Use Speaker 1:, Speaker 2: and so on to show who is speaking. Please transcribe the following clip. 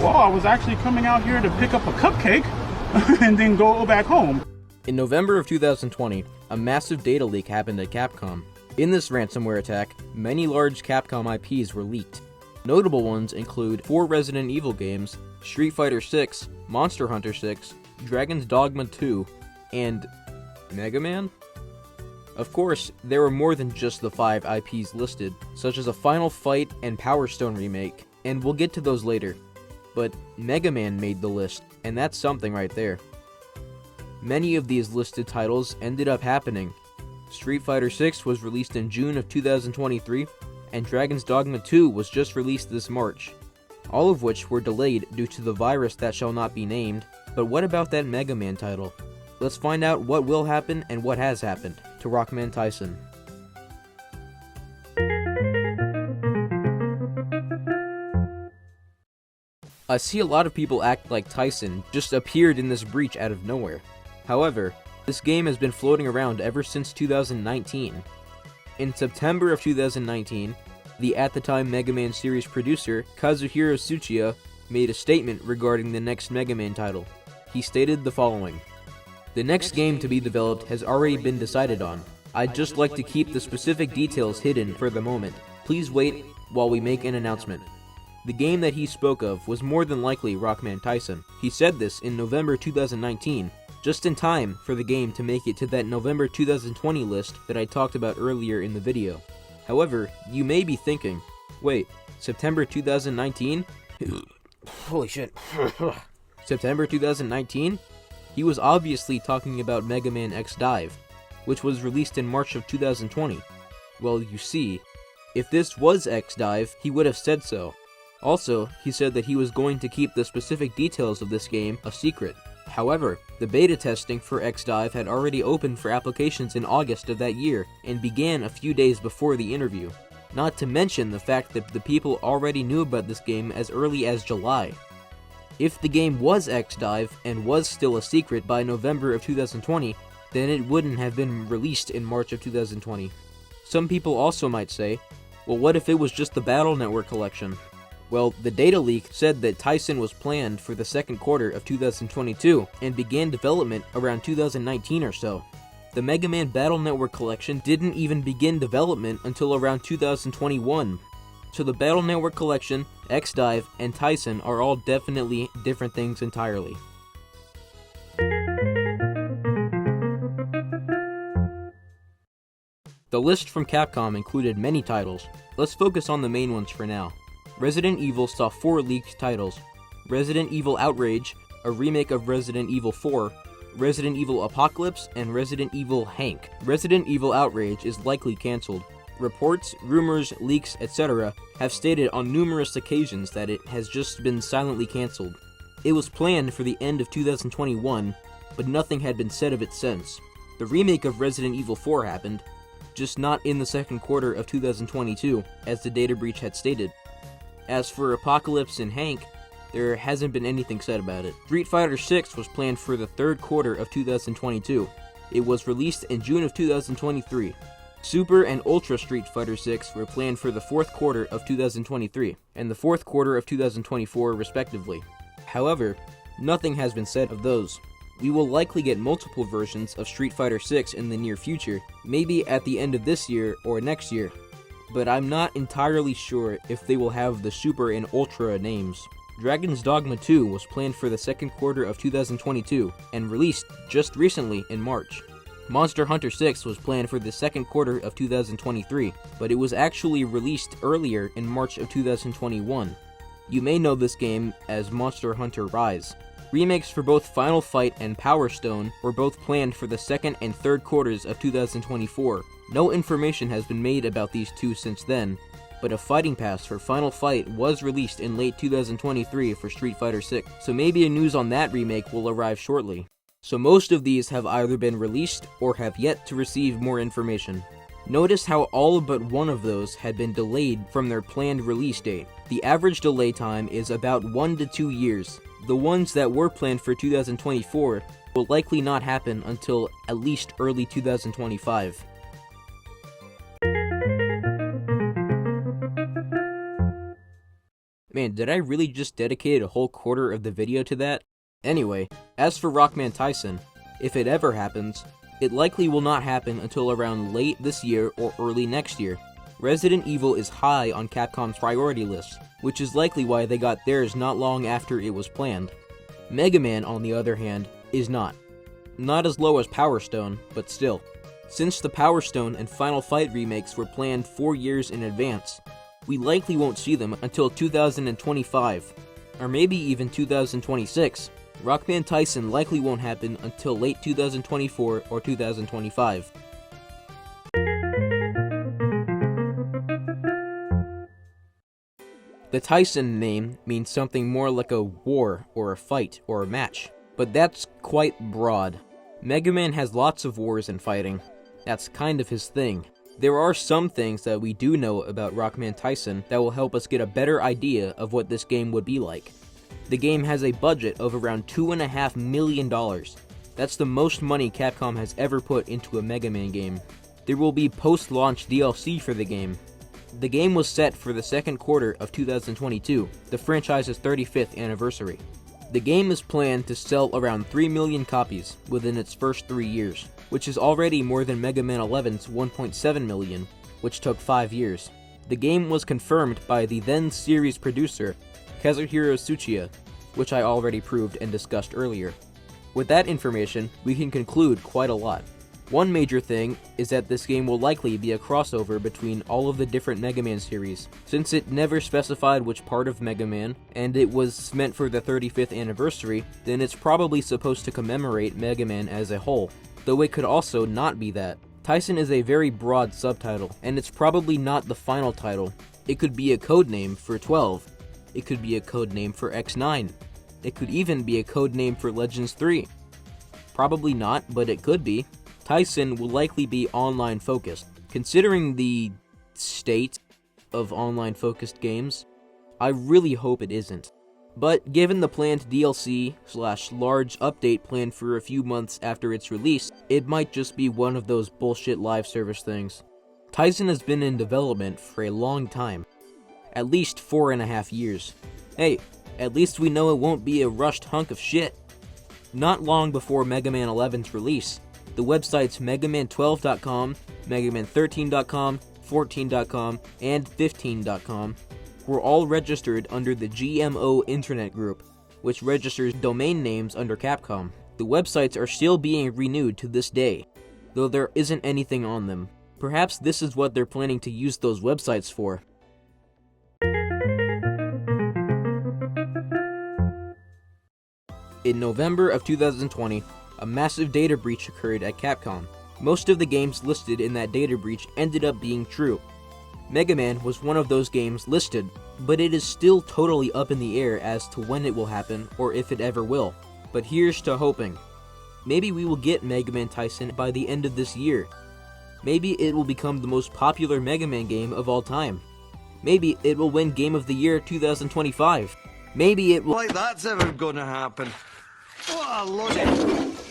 Speaker 1: well, I was actually coming out here to pick up a cupcake and then go back home.
Speaker 2: In November of 2020, a massive data leak happened at Capcom. In this ransomware attack, many large Capcom IPs were leaked. Notable ones include 4 Resident Evil games, Street Fighter 6, Monster Hunter 6, Dragon's Dogma 2, and Megaman? Of course, there were more than just the 5 IPs listed, such as a Final Fight and Power Stone remake, and we'll get to those later. But Megaman made the list, and that's something right there. Many of these listed titles ended up happening. Street Fighter 6 was released in June of 2023, and Dragon's Dogma 2 was just released this March, all of which were delayed due to the virus that shall not be named. But what about that Mega Man title? Let's find out what will happen and what has happened to Rockman Taisen. I see a lot of people act like Taisen just appeared in this breach out of nowhere. However, this game has been floating around ever since 2019. In September of 2019, the at the time Mega Man series producer, Kazuhiro Tsuchiya, made a statement regarding the next Mega Man title. He stated the following: "The next game to be developed has already been decided on. I'd just like to keep the specific details hidden for the moment. Please wait while we make an announcement." The game that he spoke of was more than likely Rockman Taisen. He said this in November 2019, just in time for the game to make it to that November 2020 list that I talked about earlier in the video. However, you may be thinking, wait, September 2019? Holy shit. September 2019? He was obviously talking about Mega Man X Dive, which was released in March of 2020. Well, you see, if this was X Dive, he would have said so. Also, he said that he was going to keep the specific details of this game a secret. However, the beta testing for X Dive had already opened for applications in August of that year, and began a few days before the interview. Not to mention the fact that the people already knew about this game as early as July. If the game was X Dive, and was still a secret by November of 2020, then it wouldn't have been released in March of 2020. Some people also might say, well, what if it was just the Battle Network collection? Well, the data leak said that Taisen was planned for the second quarter of 2022, and began development around 2019 or so. The Mega Man Battle Network collection didn't even begin development until around 2021. So the Battle Network collection, X Dive, and Taisen are all definitely different things entirely. The list from Capcom included many titles. Let's focus on the main ones for now. Resident Evil saw 4 leaked titles: Resident Evil Outrage, a remake of Resident Evil 4, Resident Evil Apocalypse, and Resident Evil Hank. Resident Evil Outrage is likely cancelled. Reports, rumors, leaks, etc. have stated on numerous occasions that it has just been silently cancelled. It was planned for the end of 2021, but nothing had been said of it since. The remake of Resident Evil 4 happened, just not in the second quarter of 2022, as the data breach had stated. As for Apocalypse and Hank, there hasn't been anything said about it. Street Fighter 6 was planned for the third quarter of 2022. It was released in June of 2023. Super and Ultra Street Fighter 6 were planned for the fourth quarter of 2023, and the fourth quarter of 2024 respectively. However, nothing has been said of those. We will likely get multiple versions of Street Fighter 6 in the near future, maybe at the end of this year or next year. But I'm not entirely sure if they will have the Super and Ultra names. Dragon's Dogma 2 was planned for the second quarter of 2022, and released just recently in March. Monster Hunter 6 was planned for the second quarter of 2023, but it was actually released earlier in March of 2021. You may know this game as Monster Hunter Rise. Remakes for both Final Fight and Power Stone were both planned for the second and third quarters of 2024. No information has been made about these two since then, but a fighting pass for Final Fight was released in late 2023 for Street Fighter 6, so maybe a news on that remake will arrive shortly. So most of these have either been released or have yet to receive more information. Notice how all but one of those had been delayed from their planned release date. The average delay time is about 1 to 2 years. The ones that were planned for 2024 will likely not happen until at least early 2025. Man, did I really just dedicate a whole quarter of the video to that? Anyway, as for Rockman Taisen, if it ever happens, it likely will not happen until around late this year or early next year. Resident Evil is high on Capcom's priority list, which is likely why they got theirs not long after it was planned. Mega Man, on the other hand, is not. Not as low as Power Stone, but still. Since the Power Stone and Final Fight remakes were planned 4 years in advance, we likely won't see them until 2025, or maybe even 2026. Rockman Taisen likely won't happen until late 2024 or 2025. The Taisen name means something more like a war, or a fight, or a match, but that's quite broad. Mega Man has lots of wars and fighting. That's kind of his thing. There are some things that we do know about Rockman Taisen that will help us get a better idea of what this game would be like. The game has a budget of around $2.5 million. That's the most money Capcom has ever put into a Mega Man game. There will be post-launch DLC for the game. The game was set for the second quarter of 2022, the franchise's 35th anniversary. The game is planned to sell around 3 million copies within its first 3 years, which is already more than Mega Man 11's 1.7 million, which took 5 years. The game was confirmed by the then series producer, Kazuhiro Tsuchiya, which I already proved and discussed earlier. With that information, we can conclude quite a lot. One major thing is that this game will likely be a crossover between all of the different Mega Man series. Since it never specified which part of Mega Man, and it was meant for the 35th anniversary, then it's probably supposed to commemorate Mega Man as a whole, though it could also not be that. Taisen is a very broad subtitle, and it's probably not the final title. It could be a codename for 12. It could be a codename for X9. It could even be a codename for Legends 3. Probably not, but it could be. Taisen will likely be online focused. Considering the state of online focused games, I really hope it isn't. But given the planned DLC/large update planned for a few months after its release, it might just be one of those bullshit live service things. Taisen has been in development for a long time. At least 4.5 years. Hey, at least we know it won't be a rushed hunk of shit. Not long before Mega Man 11's release, the websites megaman12.com, megaman13.com, 14.com, and 15.com were all registered under the GMO Internet Group, which registers domain names under Capcom. The websites are still being renewed to this day, though there isn't anything on them. Perhaps this is what they're planning to use those websites for. In November of 2020, a massive data breach occurred at Capcom. Most of the games listed in that data breach ended up being true. Mega Man was one of those games listed, but it is still totally up in the air as to when it will happen or if it ever will. But here's to hoping. Maybe we will get Mega Man Taisen by the end of this year. Maybe it will become the most popular Mega Man game of all time. Maybe it will win Game of the Year 2025. Maybe it will...
Speaker 3: Like that's ever gonna happen. What a load of...